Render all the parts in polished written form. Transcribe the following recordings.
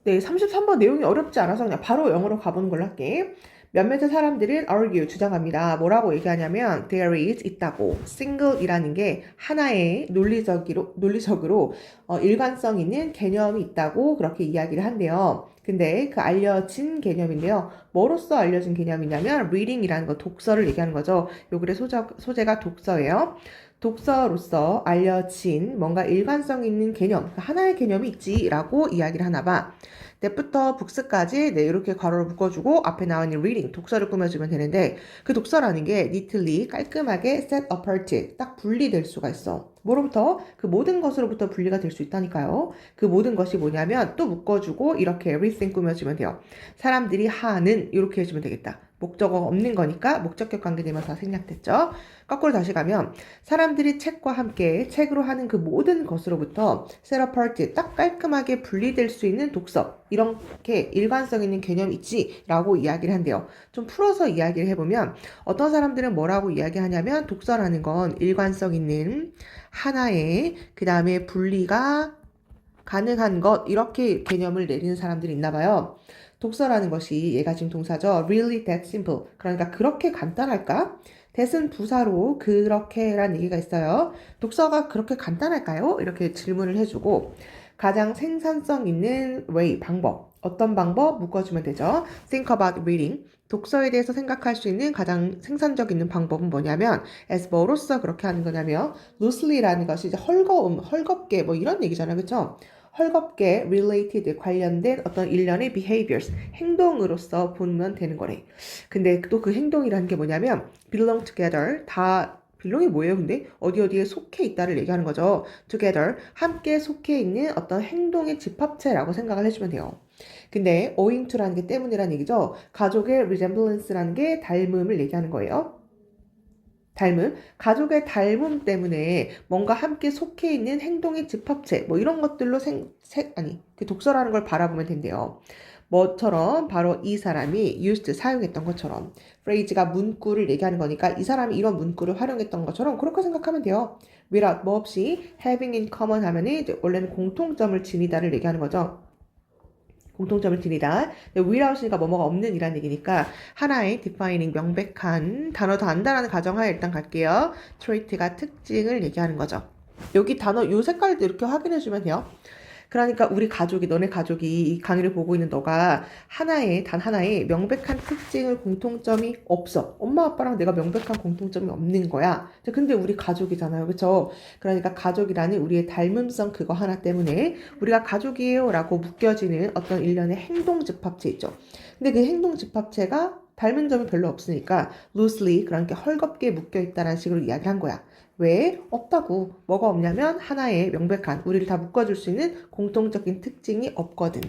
네, 33번 내용이 어렵지 않아서 그냥 바로 영어로 가보는 걸로 할게. 몇몇의 사람들은 argue, 주장합니다. 뭐라고 얘기하냐면 there is, 있다고. single이라는 게 하나의 논리적으로 일관성 있는 개념이 있다고 그렇게 이야기를 한대요. 근데 그 알려진 개념인데요. 뭐로써 알려진 개념이냐면 reading이라는 거, 독서를 얘기하는 거죠. 요 글의 소재가 독서예요. 독서로서 알려진 뭔가 일관성 있는 개념, 하나의 개념이 있지라고 이야기를 하나 봐. 때부터 북스까지 이렇게 괄호를 묶어주고 앞에 나와 있는 reading, 독서를 꾸며주면 되는데 그 독서라는 게 neatly, 깔끔하게 set apart, 딱 분리될 수가 있어. 뭐로부터? 그 모든 것으로부터 분리가 될 수 있다니까요. 그 모든 것이 뭐냐면 또 묶어주고 이렇게 everything 꾸며주면 돼요. 사람들이 하는 이렇게 해주면 되겠다. 목적어가 없는 거니까 목적격 관계되면서 생략됐죠. 거꾸로 다시 가면 사람들이 책과 함께 책으로 하는 그 모든 것으로부터 set apart, 딱 깔끔하게 분리될 수 있는 독서, 이렇게 일관성 있는 개념이 있지 라고 이야기를 한대요. 좀 풀어서 이야기를 해보면 어떤 사람들은 뭐라고 이야기하냐면 독서라는 건 일관성 있는 하나의 그 다음에 분리가 가능한 것, 이렇게 개념을 내리는 사람들이 있나 봐요. 독서라는 것이 얘가 지금 동사죠. Really that simple. 그러니까 그렇게 간단할까? that은 부사로 그렇게란 얘기가 있어요. 독서가 그렇게 간단할까요? 이렇게 질문을 해주고 가장 생산성 있는 way, 방법. 어떤 방법? 묶어주면 되죠. Think about reading. 독서에 대해서 생각할 수 있는 가장 생산적 있는 방법은 뭐냐면 as 뭐로써 그렇게 하는 거냐면 loosely라는 것이 이제 헐겁게 뭐 이런 얘기잖아요. 그렇죠? 헐겁게 related, 관련된 어떤 일련의 behaviors, 행동으로서 보면 되는 거래. 근데 또 그 행동이라는 게 뭐냐면 belong together, 다 belong이 뭐예요? 근데 어디에 속해 있다를 얘기하는 거죠. together, 함께 속해 있는 어떤 행동의 집합체라고 생각을 해주면 돼요. 근데 owing to라는 게 때문이라는 얘기죠. 가족의 resemblance라는 게 닮음을 얘기하는 거예요. 닮음, 가족의 닮음 때문에 뭔가 함께 속해 있는 행동의 집합체, 뭐 이런 것들로 그 독서라는 걸 바라보면 된대요. 뭐처럼 바로 이 사람이 used, 사용했던 것처럼 phrase가 문구를 얘기하는 거니까 이 사람이 이런 문구를 활용했던 것처럼 그렇게 생각하면 돼요. without, 뭐 없이 having in common 하면은 이제 원래는 공통점을 지니다를 얘기하는 거죠. 공통점을 지니다. without이니까 뭐뭐가 없는 이란 얘기니까 하나의 defining, 명백한 단어 더 안다라는 가정하에 일단 갈게요. trait가 특징을 얘기하는 거죠. 여기 단어 요 색깔도 이렇게 확인해 주면 돼요. 그러니까 우리 가족이, 너네 가족이 이 강의를 보고 있는 너가 단 하나의 명백한 특징을 공통점이 없어. 엄마 아빠랑 내가 명백한 공통점이 없는 거야. 근데 우리 가족이잖아요. 그쵸? 그러니까 가족이라는 우리의 닮음성 그거 하나 때문에 우리가 가족이에요 라고 묶여지는 어떤 일련의 행동 집합체 있죠. 근데 그 행동 집합체가 닮은 점이 별로 없으니까 loosely, 그러니까 헐겁게 묶여있다라는 식으로 이야기한 거야. 왜? 없다고. 뭐가 없냐면 하나의 명백한, 우리를 다 묶어줄 수 있는 공통적인 특징이 없거든.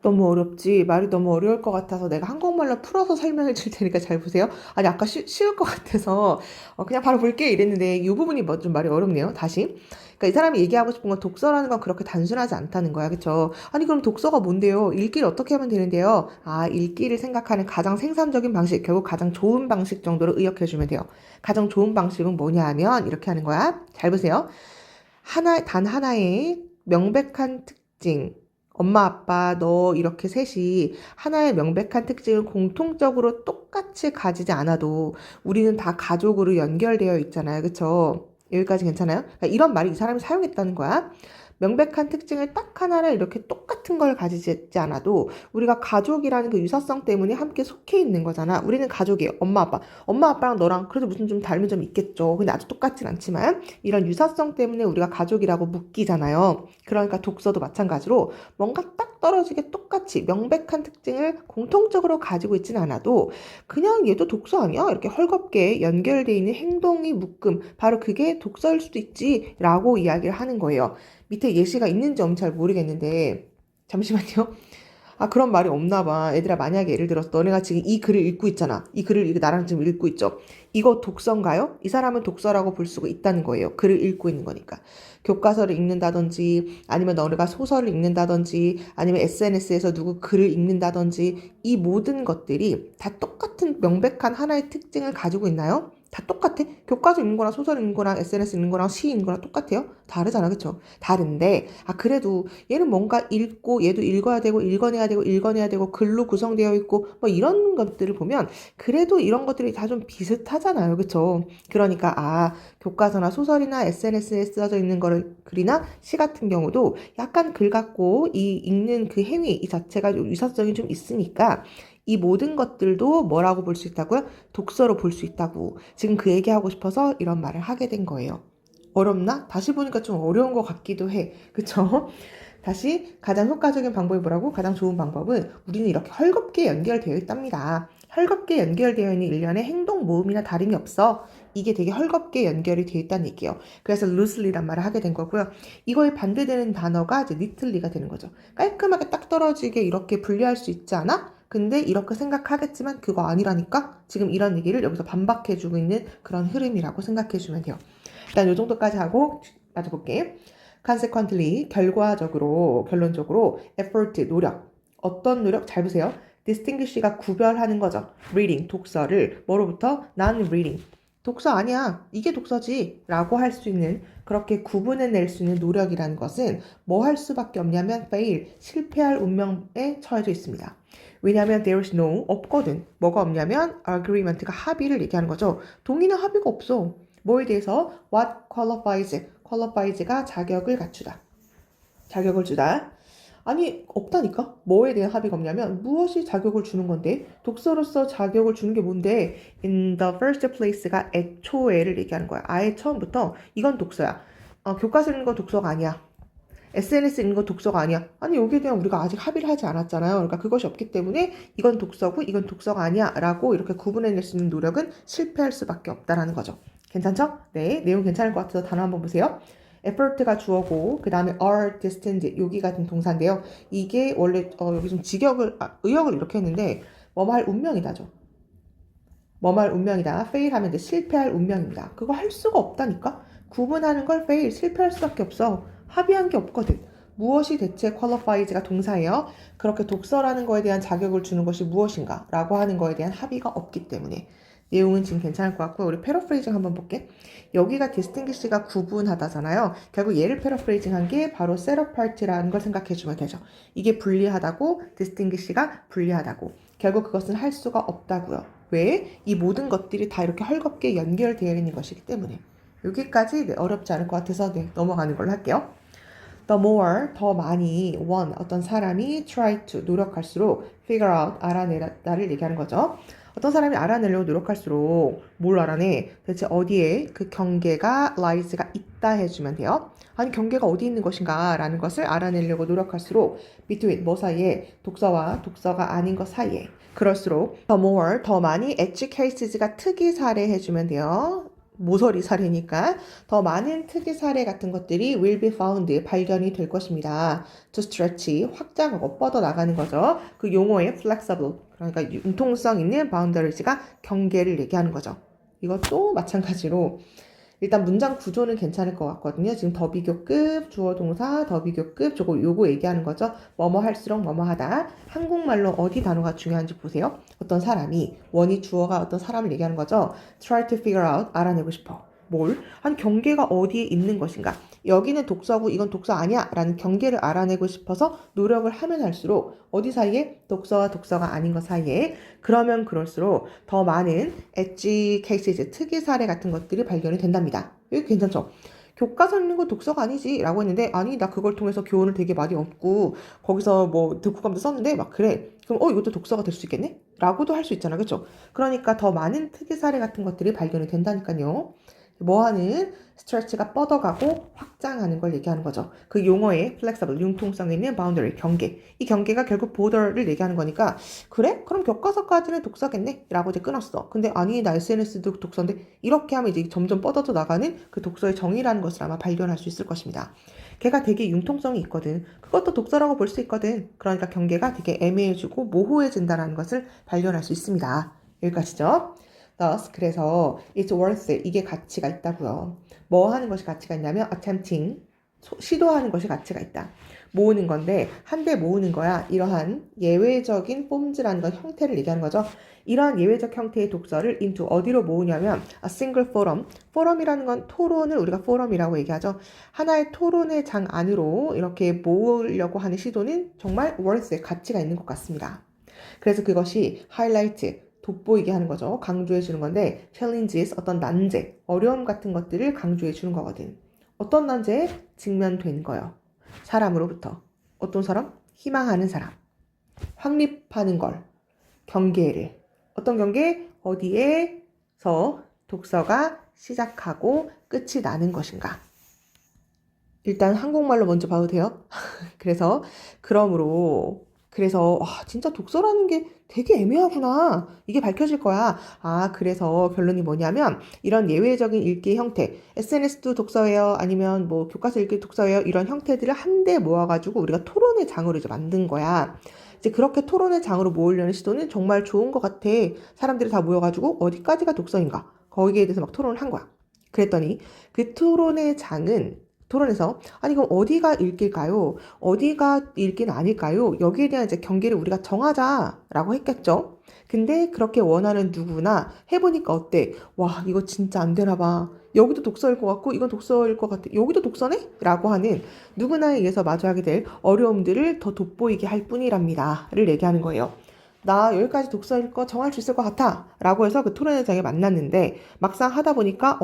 너무 어렵지? 말이 너무 어려울 것 같아서 내가 한국말로 풀어서 설명해 줄 테니까 잘 보세요. 아니 아까 쉬울 것 같아서 그냥 바로 볼게 이랬는데 이 부분이 뭐 좀 말이 어렵네요. 다시. 그러니까 이 사람이 얘기하고 싶은 건 독서라는 건 그렇게 단순하지 않다는 거야. 그쵸? 아니 그럼 독서가 뭔데요? 읽기를 어떻게 하면 되는데요? 읽기를 생각하는 가장 생산적인 방식, 결국 가장 좋은 방식 정도로 의역해 주면 돼요. 가장 좋은 방식은 뭐냐 하면 이렇게 하는 거야. 잘 보세요. 단 하나의 명백한 특징, 엄마, 아빠, 너 이렇게 셋이 하나의 명백한 특징을 공통적으로 똑같이 가지지 않아도 우리는 다 가족으로 연결되어 있잖아요. 그쵸? 여기까지 괜찮아요? 그러니까 이런 말이 이 사람이 사용했다는 거야. 명백한 특징을 딱 하나를 이렇게 똑같은 걸 가지지 않아도 우리가 가족이라는 그 유사성 때문에 함께 속해 있는 거잖아. 우리는 가족이에요. 엄마, 아빠. 엄마, 아빠랑 너랑 그래도 무슨 좀 닮은 점이 있겠죠. 근데 아주 똑같진 않지만 이런 유사성 때문에 우리가 가족이라고 묶이잖아요. 그러니까 독서도 마찬가지로 뭔가 딱 떨어지게 똑같이 명백한 특징을 공통적으로 가지고 있지는 않아도 그냥 얘도 독서 아니야? 이렇게 헐겁게 연결되어 있는 행동의 묶음. 바로 그게 독서일 수도 있지 라고 이야기를 하는 거예요. 밑에 예시가 있는지 없는지 잘 모르겠는데 잠시만요. 그런 말이 없나 봐. 얘들아, 만약에 예를 들어서 너네가 지금 이 글을 읽고 있잖아. 이 글을 나랑 지금 읽고 있죠. 이거 독서인가요? 이 사람은 독서라고 볼 수가 있다는 거예요. 글을 읽고 있는 거니까. 교과서를 읽는다든지 아니면 너네가 소설을 읽는다든지 아니면 SNS에서 누구 글을 읽는다든지 이 모든 것들이 다 똑같은 명백한 하나의 특징을 가지고 있나요? 다 똑같아. 교과서 읽는 거랑 소설 읽는 거랑 SNS 읽는 거랑 시 읽는 거랑 똑같아요. 다르잖아, 그쵸? 다른데 그래도 얘는 뭔가 읽고 얘도 읽어야 되고 읽어내야 되고 글로 구성되어 있고 뭐 이런 것들을 보면 그래도 이런 것들이 다 좀 비슷하잖아요, 그쵸? 그러니까 교과서나 소설이나 SNS에 쓰여져 있는 거를 글이나 시 같은 경우도 약간 글 같고 이 읽는 그 행위 이 자체가 좀 유사성이 좀 있으니까 이 모든 것들도 뭐라고 볼 수 있다고요? 독서로 볼 수 있다고. 지금 그 얘기하고 싶어서 이런 말을 하게 된 거예요. 어렵나? 다시 보니까 좀 어려운 것 같기도 해. 그쵸? 다시 가장 효과적인 방법이 뭐라고? 가장 좋은 방법은 우리는 이렇게 헐겁게 연결되어 있답니다. 헐겁게 연결되어 있는 일련의 행동 모음이나 다름이 없어. 이게 되게 헐겁게 연결이 되어 있다는 얘기예요. 그래서 loosely란 말을 하게 된 거고요. 이거에 반대되는 단어가 이제 neatly가 되는 거죠. 깔끔하게 딱 떨어지게 이렇게 분리할 수 있지 않아? 근데 이렇게 생각하겠지만 그거 아니라니까? 지금 이런 얘기를 여기서 반박해주고 있는 그런 흐름이라고 생각해주면 돼요. 일단 이 정도까지 하고 맞아볼게. consequently, 결론적으로 effort, 노력. 어떤 노력? 잘 보세요. distinguish가 구별하는 거죠. reading, 독서를 뭐로부터? non-reading. 독서 아니야. 이게 독서지. 라고 할 수 있는 그렇게 구분해낼 수 있는 노력이라는 것은 뭐 할 수밖에 없냐면 fail, 실패할 운명에 처해져 있습니다. 왜냐하면 there is no, 없거든. 뭐가 없냐면 agreement가 합의를 얘기하는 거죠. 동의는 합의가 없어. 뭐에 대해서? What qualifies가 자격을 갖추다. 자격을 주다. 아니 없다니까? 뭐에 대한 합의가 없냐면 무엇이 자격을 주는 건데 독서로서 자격을 주는 게 뭔데 in the first place가 애초에를 얘기하는 거야. 아예 처음부터 이건 독서야. 교과서 읽는 건 독서가 아니야. SNS 읽는 건 독서가 아니야. 아니 여기에 대한 우리가 아직 합의를 하지 않았잖아요. 그러니까 그것이 없기 때문에 이건 독서고 이건 독서가 아니야 라고 이렇게 구분해낼 수 있는 노력은 실패할 수밖에 없다라는 거죠. 괜찮죠? 네, 내용 괜찮을 것 같아서 단어 한번 보세요. effort가 주어고 그 다음에 are destined 여기 같은 동사인데요. 이게 원래 여기 좀 의역을 이렇게 했는데 뭐뭐 할 운명이다죠. 뭐뭐 할 운명이다. fail 하면 이제 실패할 운명입니다. 그거 할 수가 없다니까? 구분하는 걸 fail, 실패할 수밖에 없어. 합의한 게 없거든. 무엇이 대체 qualifies가 동사예요? 그렇게 독서라는 거에 대한 자격을 주는 것이 무엇인가? 라고 하는 거에 대한 합의가 없기 때문에 내용은 지금 괜찮을 것 같고 우리 패러프레이징 한번 볼게. 여기가 distinguish가 구분하다잖아요. 결국 얘를 패러프레이징 한 게 바로 set apart라는 걸 생각해 주면 되죠. 이게 불리하다고 distinguish가 불리하다고. 결국 그것은 할 수가 없다고요. 왜? 이 모든 것들이 다 이렇게 헐겁게 연결되어 있는 것이기 때문에. 여기까지 어렵지 않을 것 같아서 넘어가는 걸로 할게요. The more, 더 많이 one, 어떤 사람이 try to, 노력할수록 figure out, 알아내다를 얘기하는 거죠. 어떤 사람이 알아내려고 노력할수록 뭘 알아내? 대체 어디에 그 경계가 lies가 있다 해주면 돼요. 아니 경계가 어디 있는 것인가 라는 것을 알아내려고 노력할수록 between, 뭐 사이에? 독서와 독서가 아닌 것 사이에. 그럴수록 the more, 더 많이 edge cases가 특이 사례 해주면 돼요. 모서리 사례니까 더 많은 특이 사례 같은 것들이 will be found, 발견이 될 것입니다. to stretch, 확장하고 뻗어나가는 거죠. 그 용어의 flexible, 그러니까 융통성 있는 boundaries가 경계를 얘기하는 거죠. 이것도 마찬가지로 일단 문장 구조는 괜찮을 것 같거든요. 지금 더비교급, 주어 동사, 더비교급, 요거 얘기하는 거죠. 뭐뭐 할수록 뭐뭐 하다. 한국말로 어디 단어가 중요한지 보세요. 어떤 사람이, 원이 주어가 어떤 사람을 얘기하는 거죠. try to figure out, 알아내고 싶어. 뭘? 한 경계가 어디에 있는 것인가? 여기는 독서고 이건 독서 아니야 라는 경계를 알아내고 싶어서 노력을 하면 할수록 어디 사이에? 독서와 독서가 아닌 것 사이에 그러면 그럴수록 더 많은 엣지 케이스, 특이 사례 같은 것들이 발견이 된답니다. 이거 괜찮죠? 교과서 읽는 거 독서가 아니지 라고 했는데 아니 나 그걸 통해서 교훈을 되게 많이 얻고 거기서 뭐 듣고감도 썼는데 막 그래 그럼 이것도 독서가 될 수 있겠네? 라고도 할 수 있잖아 그쵸? 그러니까 더 많은 특이 사례 같은 것들이 발견이 된다니까요. 뭐하는 stretch가 뻗어가고 확장하는 걸 얘기하는 거죠. 그 용어의 flexible, 융통성 있는 boundary, 경계. 이 경계가 결국 border를 얘기하는 거니까 그래? 그럼 교과서까지는 독서겠네? 라고 이제 끊었어. 근데 아니 나 SNS도 독서인데 이렇게 하면 이제 점점 뻗어져 나가는 그 독서의 정의라는 것을 아마 발견할 수 있을 것입니다. 걔가 되게 융통성이 있거든. 그것도 독서라고 볼 수 있거든. 그러니까 경계가 되게 애매해지고 모호해진다는 것을 발견할 수 있습니다. 여기까지죠. Thus, 그래서 it's worth it. 이게 가치가 있다고요. 뭐 하는 것이 가치가 있냐면 attempting, 시도하는 것이 가치가 있다. 모으는 건데 한데 모으는 거야. 이러한 예외적인 폼즈라는 건 형태를 얘기하는 거죠. 이러한 예외적 형태의 독서를 into 어디로 모으냐면 a single forum. 포럼이라는 건 토론을 우리가 포럼이라고 얘기하죠. 하나의 토론의 장 안으로 이렇게 모으려고 하는 시도는 정말 worth의 가치가 있는 것 같습니다. 그래서 그것이 하이라이트, 돋보이게 하는 거죠. 강조해 주는 건데 challenges, 어떤 난제, 어려움 같은 것들을 강조해 주는 거거든. 어떤 난제에 직면된 거요. 사람으로부터. 어떤 사람? 희망하는 사람. 확립하는 걸. 경계를. 어떤 경계? 어디에서 독서가 시작하고 끝이 나는 것인가. 일단 한국말로 먼저 봐도 돼요? 그래서 진짜 독서라는 게 되게 애매하구나. 이게 밝혀질 거야. 그래서 결론이 뭐냐면 이런 예외적인 읽기 형태, SNS도 독서예요. 아니면 뭐 교과서 읽기 독서예요. 이런 형태들을 한데 모아가지고 우리가 토론의 장으로 이제 만든 거야. 이제 그렇게 토론의 장으로 모으려는 시도는 정말 좋은 것 같아. 사람들이 다 모여가지고 어디까지가 독서인가? 거기에 대해서 막 토론을 한 거야. 그랬더니 그 토론의 장은 토론에서 아니 그럼 어디가 읽기일까요? 어디가 읽기는 아닐까요? 여기에 대한 이제 경계를 우리가 정하자라고 했겠죠. 근데 그렇게 원하는 누구나 해보니까 어때? 와 이거 진짜 안 되나 봐. 여기도 독서일 것 같고 이건 독서일 것 같아. 여기도 독서네? 라고 하는 누구나에 의해서 마주하게 될 어려움들을 더 돋보이게 할 뿐이랍니다. 를 얘기하는 거예요. 나 여기까지 독서일 거 정할 수 있을 것 같아 라고 해서 그 토론회장에 만났는데 막상 하다 보니까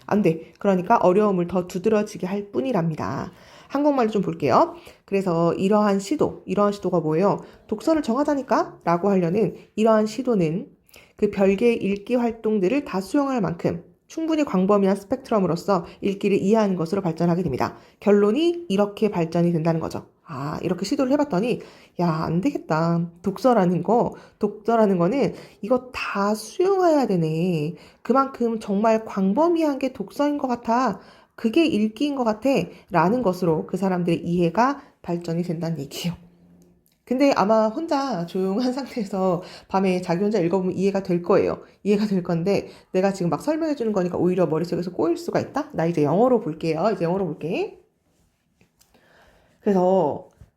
안 돼. 그러니까 어려움을 더 두드러지게 할 뿐이랍니다. 한국말로 좀 볼게요. 그래서 이러한 시도가 뭐예요? 독서를 정하자니까 라고 하려는 이러한 시도는 그 별개의 읽기 활동들을 다 수용할 만큼 충분히 광범위한 스펙트럼으로서 읽기를 이해하는 것으로 발전하게 됩니다. 결론이 이렇게 발전이 된다는 거죠. 이렇게 시도를 해봤더니 야, 안 되겠다. 독서라는 거는 이거 다 수용해야 되네. 그만큼 정말 광범위한 게 독서인 것 같아. 그게 읽기인 것 같아. 라는 것으로 그 사람들의 이해가 발전이 된다는 얘기예요. 근데 아마 혼자 조용한 상태에서 밤에 자기 혼자 읽어보면 이해가 될 거예요. 이해가 될 건데 내가 지금 막 설명해 주는 거니까 오히려 머릿속에서 꼬일 수가 있다? 나 이제 영어로 볼게요. 이제 영어로 볼게.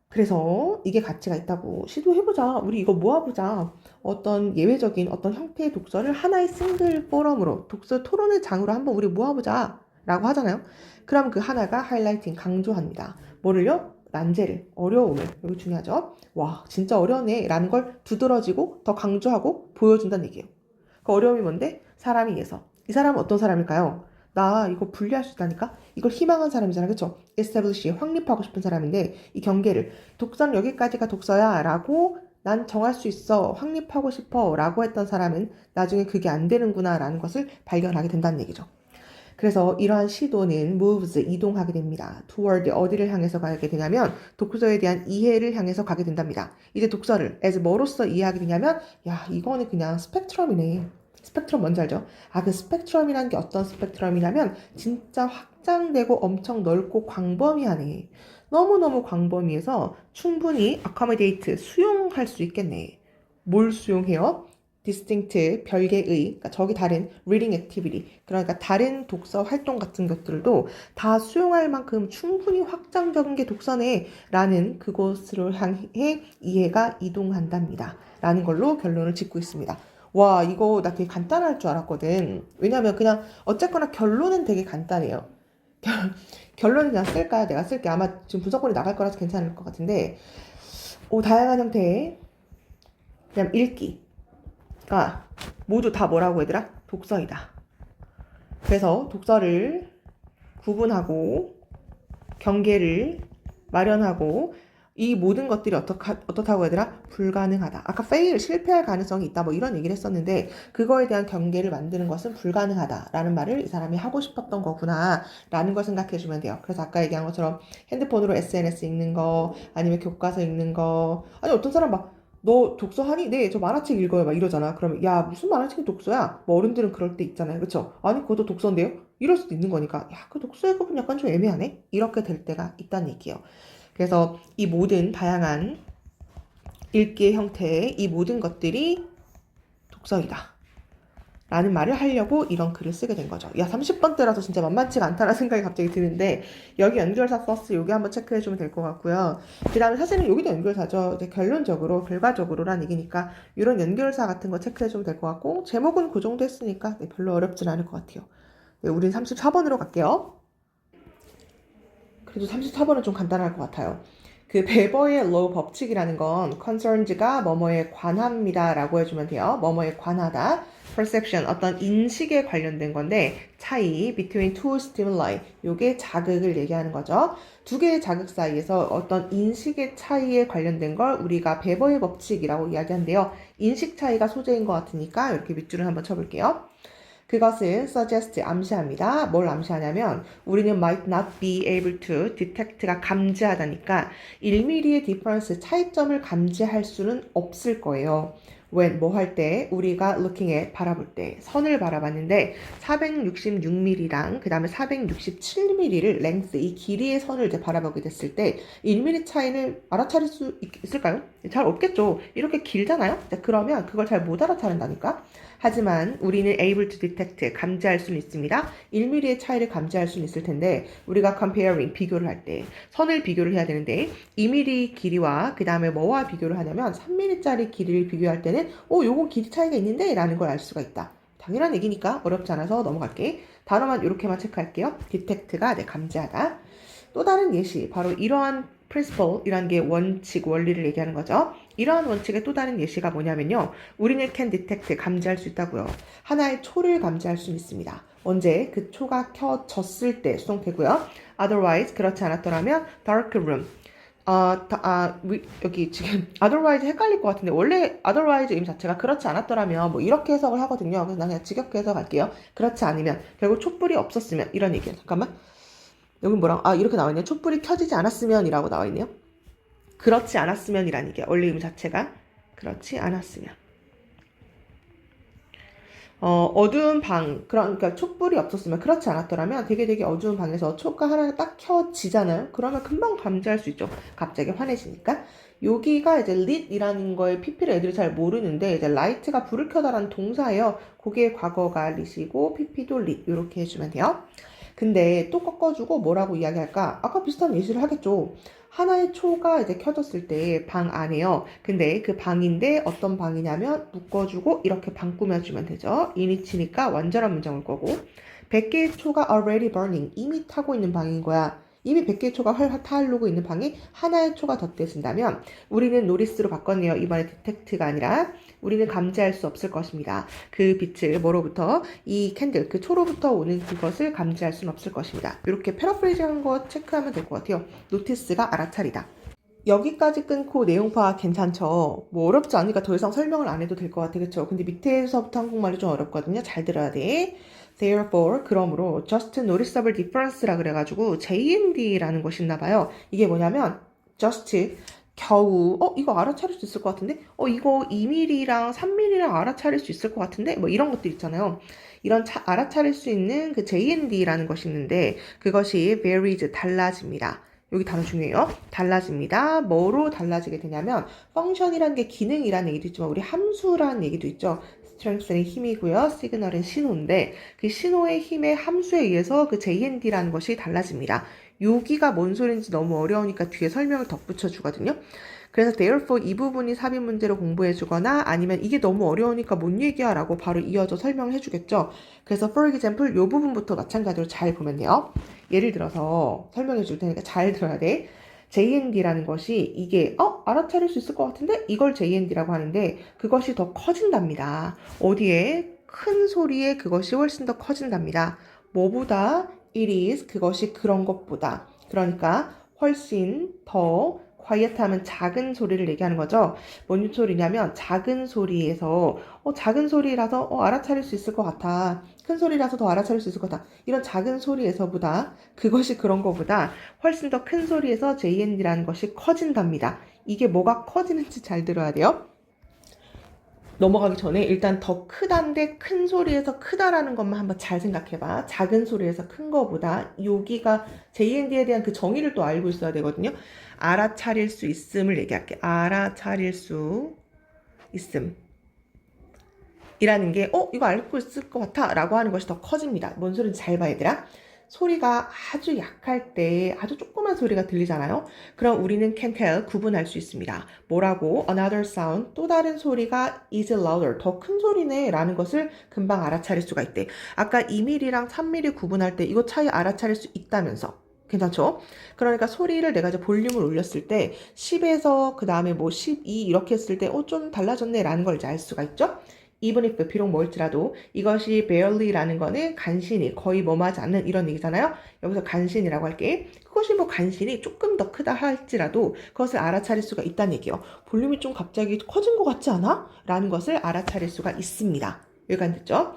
그래서 이게 가치가 있다고 시도해보자. 우리 이거 모아보자. 어떤 예외적인 어떤 형태의 독서를 하나의 싱글 포럼으로 독서 토론의 장으로 한번 우리 모아보자 라고 하잖아요. 그럼 그 하나가 하이라이팅 강조합니다. 뭐를요? 난제를, 어려움을. 여기 중요하죠. 와 진짜 어려우네 라는 걸 두드러지고 더 강조하고 보여준다는 얘기예요. 그 어려움이 뭔데? 사람이 위해서. 이 사람은 어떤 사람일까요? 나 이거 분리할 수 있다니까? 이걸 희망한 사람이잖아. 그쵸? establish, 확립하고 싶은 사람인데 이 경계를 독서는 여기까지가 독서야 라고 난 정할 수 있어. 확립하고 싶어 라고 했던 사람은 나중에 그게 안 되는구나 라는 것을 발견하게 된다는 얘기죠. 그래서 이러한 시도는 moves, 이동하게 됩니다. toward, 어디를 향해서 가게 되냐면 독서에 대한 이해를 향해서 가게 된답니다. 이제 독서를 as 뭐로서 이해하게 되냐면 야 이거는 그냥 스펙트럼이네. 스펙트럼 뭔지 알죠? 그 스펙트럼이라는 게 어떤 스펙트럼이냐면 진짜 확장되고 엄청 넓고 광범위하네. 너무너무 광범위해서 충분히 accommodate, 수용할 수 있겠네. 뭘 수용해요? distinct, 별개의, 그러니까 저기 다른 reading activity, 그러니까 다른 독서 활동 같은 것들도 다 수용할 만큼 충분히 확장적인 게 독서네 라는 그것으로 향해 이해가 이동한답니다. 라는 걸로 결론을 짓고 있습니다. 와 이거 나 되게 간단할 줄 알았거든. 왜냐면 그냥 어쨌거나 결론은 되게 간단해요. 결론은 그냥 쓸까? 내가 쓸게. 아마 지금 분석본이 나갈 거라서 괜찮을 것 같은데 다양한 형태의 그냥 읽기가 모두 다 뭐라고 얘들아? 독서이다. 그래서 독서를 구분하고 경계를 마련하고 이 모든 것들이 어떻다고 얘들아? 불가능하다. 아까 fail, 실패할 가능성이 있다. 뭐 이런 얘기를 했었는데 그거에 대한 경계를 만드는 것은 불가능하다라는 말을 이 사람이 하고 싶었던 거구나 라는 걸 생각해 주면 돼요. 그래서 아까 얘기한 것처럼 핸드폰으로 SNS 읽는 거 아니면 교과서 읽는 거 아니 어떤 사람 막 너 독서하니? 네, 저 만화책 읽어요. 막 이러잖아. 그러면 야, 무슨 만화책이 독서야? 뭐 어른들은 그럴 때 있잖아요. 그쵸? 아니, 그것도 독서인데요? 이럴 수도 있는 거니까 야, 그 독서의 급은 약간 좀 애매하네? 이렇게 될 때가 있다는 얘기예요. 그래서 이 모든 다양한 읽기의 형태의 이 모든 것들이 독서이다. 라는 말을 하려고 이런 글을 쓰게 된 거죠. 야, 30번 때라서 진짜 만만치가 않다는 생각이 갑자기 드는데 여기 연결사 플러스 여기 한번 체크해주면 될 것 같고요. 그 다음에 사실은 여기도 연결사죠. 이제 결론적으로, 결과적으로란 얘기니까 이런 연결사 같은 거 체크해주면 될 것 같고 제목은 그 정도 했으니까 별로 어렵진 않을 것 같아요. 네, 우린 34번으로 갈게요. 그래도 34번은 좀 간단할 것 같아요. 그 베버의 law 법칙이라는 건 concerns가 뭐뭐에 관합니다 라고 해주면 돼요. 뭐뭐에 관하다. perception 어떤 인식에 관련된 건데 차이 between two stimuli 요게 자극을 얘기하는 거죠. 두 개의 자극 사이에서 어떤 인식의 차이에 관련된 걸 우리가 베버의 법칙이라고 이야기한대요. 인식 차이가 소재인 것 같으니까 이렇게 밑줄을 한번 쳐볼게요. 그것은 suggest 암시합니다. 뭘 암시하냐면 우리는 might not be able to detect가 감지하다니까 1mm의 difference 차이점을 감지할 수는 없을 거예요. when 뭐 할 때 우리가 looking at 바라볼 때 선을 바라봤는데 466mm랑 그 다음에 467mm를 length 이 길이의 선을 이제 바라보게 됐을 때 1mm 차이는 알아차릴 수 있을까요? 잘 없겠죠. 이렇게 길잖아요. 그러면 그걸 잘 못 알아차린다니까. 하지만 우리는 able to detect, 감지할 수는 있습니다. 1mm의 차이를 감지할 수는 있을 텐데 우리가 comparing, 비교를 할 때 선을 비교를 해야 되는데 2mm 길이와 그 다음에 뭐와 비교를 하냐면 3mm짜리 길이를 비교할 때는 요건 길이 차이가 있는데 라는 걸 알 수가 있다. 당연한 얘기니까 어렵지 않아서 넘어갈게. 단어만 이렇게만 체크할게요. detect가 감지하다. 또 다른 예시, 바로 이러한 principle이라는 게 원칙, 원리를 얘기하는 거죠. 이러한 원칙의 또 다른 예시가 뭐냐면요. 우리는 can detect, 감지할 수 있다고요. 하나의 초를 감지할 수 있습니다. 언제? 그 초가 켜졌을 때 수동태고요. otherwise, 그렇지 않았더라면 dark room. 여기 지금 otherwise 헷갈릴 것 같은데 원래 otherwise 임 자체가 그렇지 않았더라면 뭐 이렇게 해석을 하거든요. 그래서 난 그냥 직역해 해석할게요. 그렇지 않으면 결국 촛불이 없었으면 이런 얘기예요. 잠깐만. 여기 뭐라고? 이렇게 나와있네요. 촛불이 켜지지 않았으면 이라고 나와있네요. 그렇지 않았으면 이라는 게 원래 의미 자체가 그렇지 않았으면. 어두운 방, 그러니까 촛불이 없었으면 그렇지 않았더라면 되게 어두운 방에서 초가 하나 딱 켜지잖아요. 그러면 금방 감지할 수 있죠. 갑자기 환해지니까. 여기가 이제 lit이라는 거에 pp를 애들이 잘 모르는데 이제 light가 불을 켜다라는 동사예요. 그게 과거가 lit이고 pp도 lit 이렇게 해주면 돼요. 근데 또 꺾어주고 뭐라고 이야기할까? 아까 비슷한 예시를 하겠죠. 하나의 초가 이제 켜졌을 때 방 안에요. 근데 그 방인데 어떤 방이냐면 묶어주고 이렇게 방 꾸며주면 되죠. 이니치니까 완전한 문장일 거고 100개의 초가 already burning 이미 타고 있는 방인 거야. 이미 100개의 초가 활활 타오르고 있는 방에 하나의 초가 덧대진다면 우리는 노리스로 바꿨네요. 이번에 detect가 아니라 우리는 감지할 수 없을 것입니다. 그 빛을 뭐로부터? 이 캔들, 그 초로부터 오는 그것을 감지할 수는 없을 것입니다. 이렇게 패러프레이즈한 거 체크하면 될 것 같아요. 노티스가 알아차리다. 여기까지 끊고 내용 파악 괜찮죠? 뭐 어렵지 않으니까 더 이상 설명을 안 해도 될 것 같아, 그쵸? 근데 밑에서부터 한국말이 좀 어렵거든요. 잘 들어야 돼. Therefore, 그러므로 just noticeable difference라 그래가지고 JND라는 것이 있나 봐요. 이게 뭐냐면 just 겨우 이거 알아차릴 수 있을 것 같은데 이거 2mm랑 3mm랑 알아차릴 수 있을 것 같은데 뭐 이런 것들 있잖아요. 이런 알아차릴 수 있는 그 JND라는 것이 있는데 그것이 varies 달라집니다. 여기 단어 중요해요. 달라집니다. 뭐로 달라지게 되냐면 펑션이라는 게 기능이라는 얘기도 있지만 우리 함수라는 얘기도 있죠. strength는 힘이고요. signal은 신호인데 그 신호의 힘의 함수에 의해서 그 JND라는 것이 달라집니다. 여기가 뭔 소리인지 너무 어려우니까 뒤에 설명을 덧붙여 주거든요. 그래서 therefore 이 부분이 삽입 문제로 공부해 주거나 아니면 이게 너무 어려우니까 뭔 얘기야 라고 바로 이어져 설명을 해주겠죠. 그래서 for example 이 부분부터 마찬가지로 잘 보면 돼요. 예를 들어서 설명해 줄 테니까 잘 들어야 돼. JND라는 것이 이게 알아차릴 수 있을 것 같은데 이걸 JND라고 하는데 그것이 더 커진답니다. 어디에? 큰 소리에 그것이 훨씬 더 커진답니다. 뭐보다? It is 그것이 그런 것보다. 그러니까 훨씬 더 quiet 하면 작은 소리를 얘기하는 거죠. 뭔 소리냐면 작은 소리에서 작은 소리라서 알아차릴 수 있을 것 같아. 큰 소리라서 더 알아차릴 수 있을 것 같아. 이런 작은 소리에서보다 그것이 그런 것보다 훨씬 더 큰 소리에서 JND라는 것이 커진답니다. 이게 뭐가 커지는지 잘 들어야 돼요. 넘어가기 전에 일단 더 크다인데 큰 소리에서 크다라는 것만 한번 잘 생각해봐. 작은 소리에서 큰 거보다 여기가 JND에 대한 그 정의를 또 알고 있어야 되거든요. 알아차릴 수 있음을 얘기할게. 알아차릴 수 있음. 이라는 게 이거 알고 있을 것 같아 라고 하는 것이 더 커집니다. 뭔 소리인지 잘 봐 얘들아. 소리가 아주 약할 때 아주 조그만 소리가 들리잖아요. 그럼 우리는 can tell, 구분할 수 있습니다. 뭐라고? Another sound, 또 다른 소리가 is louder, 더 큰 소리네 라는 것을 금방 알아차릴 수가 있대. 아까 2mm랑 3mm 구분할 때 이거 차이 알아차릴 수 있다면서. 괜찮죠? 그러니까 소리를 내가 이제 볼륨을 올렸을 때 10에서 그 다음에 뭐 12 이렇게 했을 때 좀 달라졌네 라는 걸 이제 알 수가 있죠? even if 비록 뭘지라도 이것이 barely라는 거는 간신히 거의 뭐하지 않는 이런 얘기잖아요. 여기서 간신이라고 할게. 그것이 뭐 간신히 조금 더 크다 할지라도 그것을 알아차릴 수가 있다는 얘기예요. 볼륨이 좀 갑자기 커진 것 같지 않아? 라는 것을 알아차릴 수가 있습니다. 여기까지 됐죠?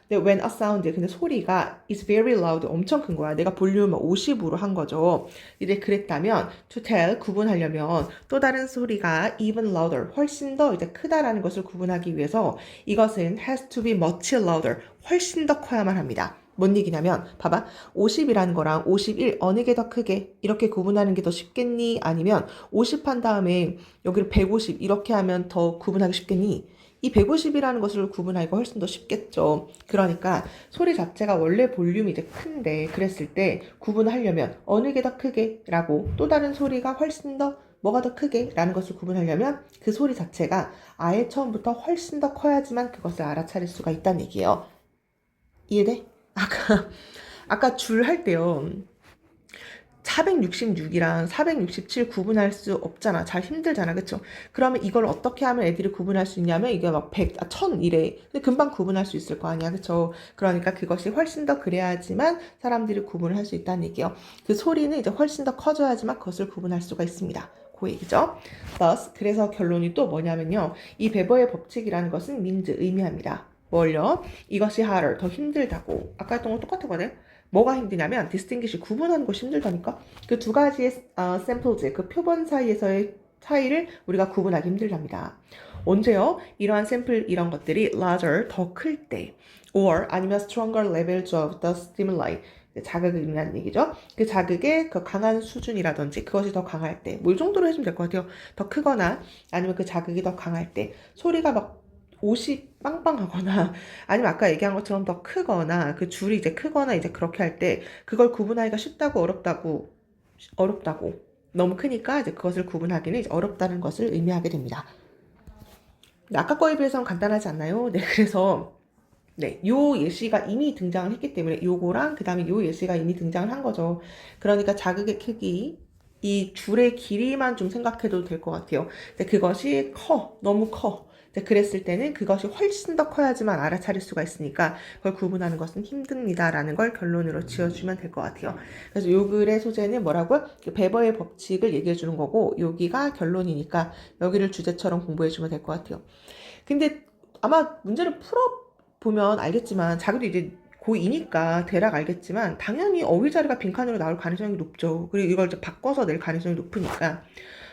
근데 when a sound, 근데 소리가 is very loud, 엄청 큰 거야. 내가 볼륨을 50으로 한 거죠. 이제 그랬다면 to tell, 구분하려면 또 다른 소리가 even louder, 훨씬 더 이제 크다라는 것을 구분하기 위해서 이것은 has to be much louder, 훨씬 더 커야만 합니다. 뭔 얘기냐면 봐봐. 50이라는 거랑 51 어느 게 더 크게 이렇게 구분하는 게 더 쉽겠니? 아니면 50 한 다음에 여기를 150 이렇게 하면 더 구분하기 쉽겠니? 이 150이라는 것을 구분하기가 훨씬 더 쉽겠죠. 그러니까 소리 자체가 원래 볼륨이 이제 큰데 그랬을 때 구분하려면 어느 게 더 크게 라고 또 다른 소리가 훨씬 더 뭐가 더 크게 라는 것을 구분하려면 그 소리 자체가 아예 처음부터 훨씬 더 커야지만 그것을 알아차릴 수가 있다는 얘기예요. 이해돼? 아까 줄 할 때요. 466이랑 467 구분할 수 없잖아. 잘 힘들잖아. 그쵸? 그러면 이걸 어떻게 하면 애들이 구분할 수 있냐면 이게 막 100, 1000 이래. 근데 금방 구분할 수 있을 거 아니야. 그쵸? 그러니까 그것이 훨씬 더 그래야지만 사람들이 구분을 할 수 있다는 얘기예요. 그 소리는 이제 훨씬 더 커져야지만 그것을 구분할 수가 있습니다. 그 얘기죠. Thus, 그래서 결론이 또 뭐냐면요. 이 베버의 법칙이라는 것은 means, 의미합니다. 뭘요? 이것이 harder, 더 힘들다고. 아까 했던 거 똑같았거든? 뭐가 힘드냐면 distinguish, 구분하는 것이 힘들다니까? 그 두 가지의 samples, 그 표본 사이에서의 차이를 우리가 구분하기 힘들답니다. 언제요? 이러한 샘플 이런 것들이 larger, 더 클 때, or 아니면 stronger levels of the stimuli, 자극을 의미하는 얘기죠. 그 자극의 그 강한 수준이라든지 그것이 더 강할 때, 뭐 이 정도로 해주면 될 것 같아요. 더 크거나 아니면 그 자극이 더 강할 때, 소리가 막 옷이 빵빵하거나 아니면 아까 얘기한 것처럼 더 크거나 그 줄이 이제 크거나 이제 그렇게 할 때 그걸 구분하기가 쉽다고 어렵다고 너무 크니까 이제 그것을 구분하기는 이제 어렵다는 것을 의미하게 됩니다. 아까 거에 비해서는 간단하지 않나요? 네, 그래서 네, 요 예시가 이미 등장을 했기 때문에 요거랑 그 다음에 요 예시가 이미 등장을 한 거죠. 그러니까 자극의 크기, 이 줄의 길이만 좀 생각해도 될 것 같아요. 근데 그것이 너무 커. 그랬을 때는 그것이 훨씬 더 커야지만 알아차릴 수가 있으니까 그걸 구분하는 것은 힘듭니다라는 걸 결론으로 지어주면 될 것 같아요. 그래서 요 글의 소재는 뭐라고요? 베버의 법칙을 얘기해 주는 거고 여기가 결론이니까 여기를 주제처럼 공부해 주면 될 것 같아요. 근데 아마 문제를 풀어보면 알겠지만 자기도 이제 고2니까 대략 알겠지만 당연히 어휘 자리가 빈칸으로 나올 가능성이 높죠. 그리고 이걸 이제 바꿔서 낼 가능성이 높으니까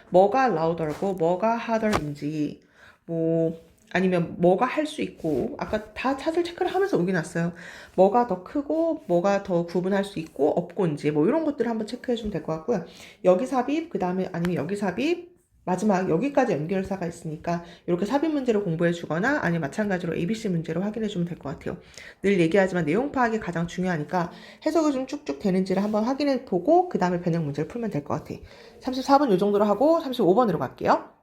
뭐가 louder고 뭐가 harder인지 뭐 아니면 뭐가 할 수 있고 아까 다 차슬 체크를 하면서 오긴 왔어요. 뭐가 더 크고 뭐가 더 구분할 수 있고 없고인지 뭐 이런 것들을 한번 체크해 주면 될 것 같고요. 여기 삽입 그 다음에 아니면 여기 삽입 마지막 여기까지 연결사가 있으니까 이렇게 삽입 문제로 공부해 주거나 아니면 마찬가지로 ABC 문제로 확인해 주면 될 것 같아요. 늘 얘기하지만 내용 파악이 가장 중요하니까 해석이 좀 쭉쭉 되는지를 한번 확인해 보고 그 다음에 변형 문제를 풀면 될 것 같아. 34번 이 정도로 하고 35번으로 갈게요.